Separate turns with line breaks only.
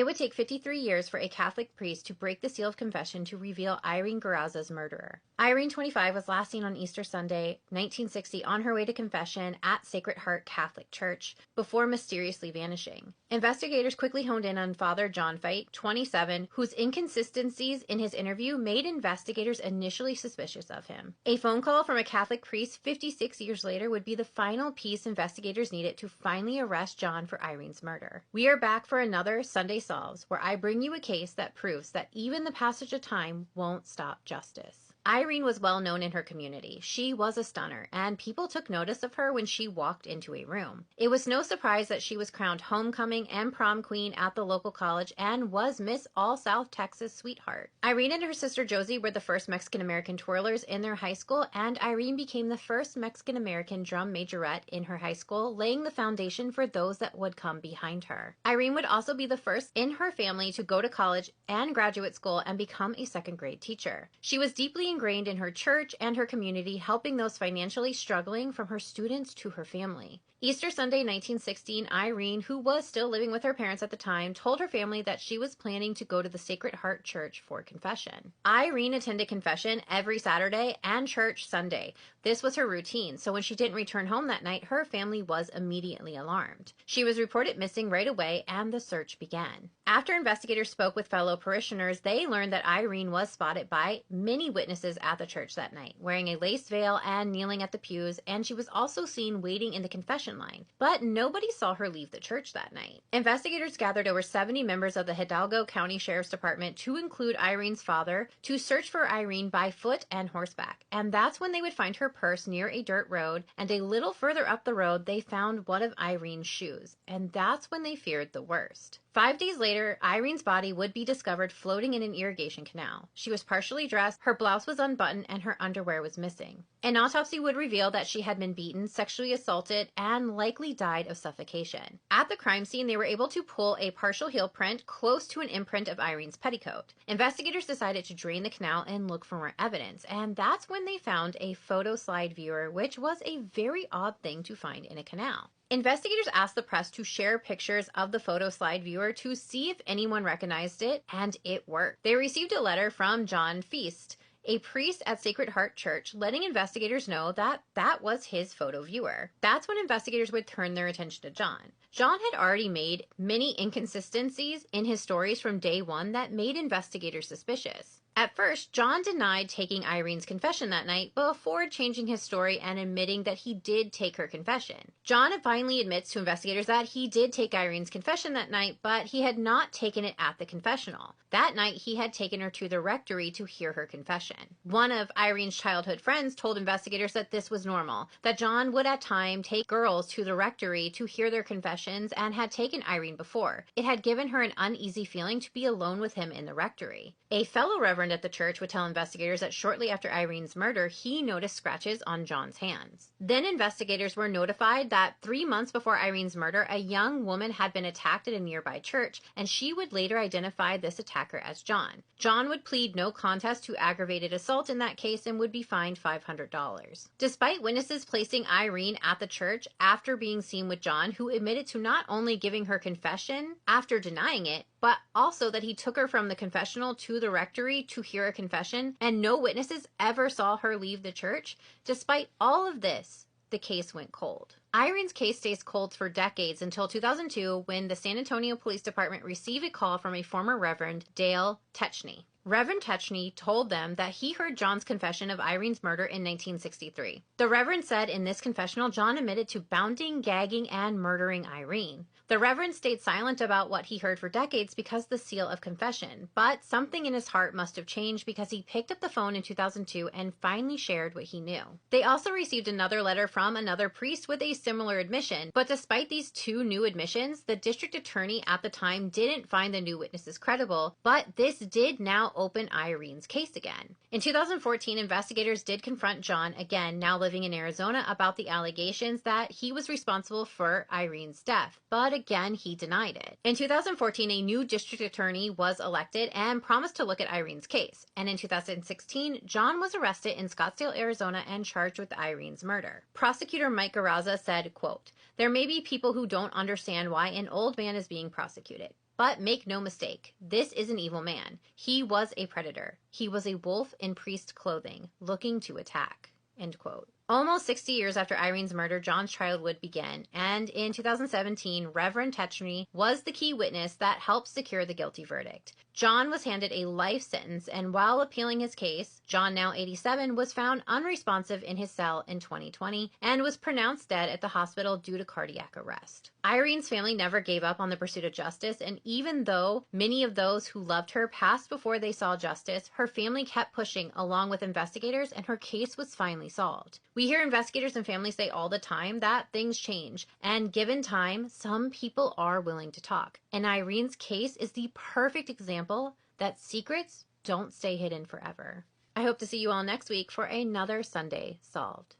It would take 53 years for a Catholic priest to break the seal of confession to reveal Irene Garza's murderer. Irene, 25, was last seen on Easter Sunday, 1960, on her way to confession at Sacred Heart Catholic Church before mysteriously vanishing. Investigators quickly honed in on Father John Feit, 27, whose inconsistencies in his interview made investigators initially suspicious of him. A phone call from a Catholic priest 56 years later would be the final piece investigators needed to finally arrest John for Irene's murder. We are back for another Sunday Solves, where I bring you a case that proves that even the passage of time won't stop justice. Irene was well known in her community. She was a stunner, and people took notice of her when she walked into a room. It was no surprise that she was crowned homecoming and prom queen at the local college and was Miss All South Texas Sweetheart. Irene and her sister Josie were the first Mexican-American twirlers in their high school, and Irene became the first Mexican-American drum majorette in her high school, laying the foundation for those that would come behind her. Irene would also be the first in her family to go to college and graduate school and become a second-grade teacher. She was deeply ingrained in her church and her community, helping those financially struggling, from her students to her family. Easter Sunday, 1916, Irene, who was still living with her parents at the time, told her family that she was planning to go to the Sacred Heart Church for confession. Irene attended confession every Saturday and church Sunday. This was her routine, so when she didn't return home that night, her family was immediately alarmed. She was reported missing right away, and the search began. After investigators spoke with fellow parishioners, they learned that Irene was spotted by many witnesses at the church that night, wearing a lace veil and kneeling at the pews, and she was also seen waiting in the confession line. But nobody saw her leave the church that night. Investigators gathered over 70 members of the Hidalgo County Sheriff's Department, to include Irene's father, to search for Irene by foot and horseback. And that's when they would find her purse near a dirt road, and a little further up the road they found one of Irene's shoes. And that's when they feared the worst. 5 days later, Irene's body would be discovered floating in an irrigation canal. She was partially dressed, her blouse was unbuttoned, and her underwear was missing. An autopsy would reveal that she had been beaten, sexually assaulted, and likely died of suffocation. At the crime scene, they were able to pull a partial heel print close to an imprint of Irene's petticoat. Investigators decided to drain the canal and look for more evidence, and that's when they found a photo slide viewer, which was a very odd thing to find in a canal. Investigators asked the press to share pictures of the photo slide viewer to see if anyone recognized it, and it worked. They received a letter from John Feit, a priest at Sacred Heart Church, letting investigators know that that was his photo viewer. That's when investigators would turn their attention to John. John had already made many inconsistencies in his stories from day one that made investigators suspicious. At first, John denied taking Irene's confession that night before changing his story and admitting that he did take her confession. John finally admits to investigators that he did take Irene's confession that night, but he had not taken it at the confessional. That night, he had taken her to the rectory to hear her confession. One of Irene's childhood friends told investigators that this was normal, that John would at times take girls to the rectory to hear their confessions and had taken Irene before. It had given her an uneasy feeling to be alone with him in the rectory. A fellow reverend at the church would tell investigators that shortly after Irene's murder, he noticed scratches on John's hands. Then investigators were notified that 3 months before Irene's murder, a young woman had been attacked at a nearby church, and she would later identify this attacker as John. John would plead no contest to aggravated assault in that case and would be fined $500. Despite witnesses placing Irene at the church after being seen with John, who admitted to not only giving her confession after denying it, but also that he took her from the confessional to the rectory to hear a confession, and no witnesses ever saw her leave the church. Despite all of this, the case went cold. Irene's case stays cold for decades until 2002, when the San Antonio Police Department received a call from a former Reverend, Dale Techney. Reverend Techney told them that he heard John's confession of Irene's murder in 1963. The Reverend said in this confessional, John admitted to bounding, gagging, and murdering Irene. The Reverend stayed silent about what he heard for decades because the seal of confession, but something in his heart must have changed because he picked up the phone in 2002 and finally shared what he knew. They also received another letter from another priest with a similar admission, but despite these two new admissions, the district attorney at the time didn't find the new witnesses credible, but this did now open Irene's case again. In 2014, investigators did confront John, again now living in Arizona, about the allegations that he was responsible for Irene's death, but again he denied it. In 2014, a new district attorney was elected and promised to look at Irene's case, and in 2016, John was arrested in Scottsdale, Arizona and charged with Irene's murder. Prosecutor Mike Garza said, quote, "There may be people who don't understand why an old man is being prosecuted. But make no mistake, this is an evil man. He was a predator. He was a wolf in priest clothing, looking to attack. End quote. Almost 60 years after Irene's murder, John's trial would begin, and in 2017, Reverend Techney was the key witness that helped secure the guilty verdict. John was handed a life sentence, and while appealing his case, John, now 87, was found unresponsive in his cell in 2020 and was pronounced dead at the hospital due to cardiac arrest. Irene's family never gave up on the pursuit of justice, and even though many of those who loved her passed before they saw justice, her family kept pushing along with investigators, and her case was finally solved. We hear investigators and families say all the time that things change, and given time, some people are willing to talk. And Irene's case is the perfect example that secrets don't stay hidden forever. I hope to see you all next week for another Sunday Solved.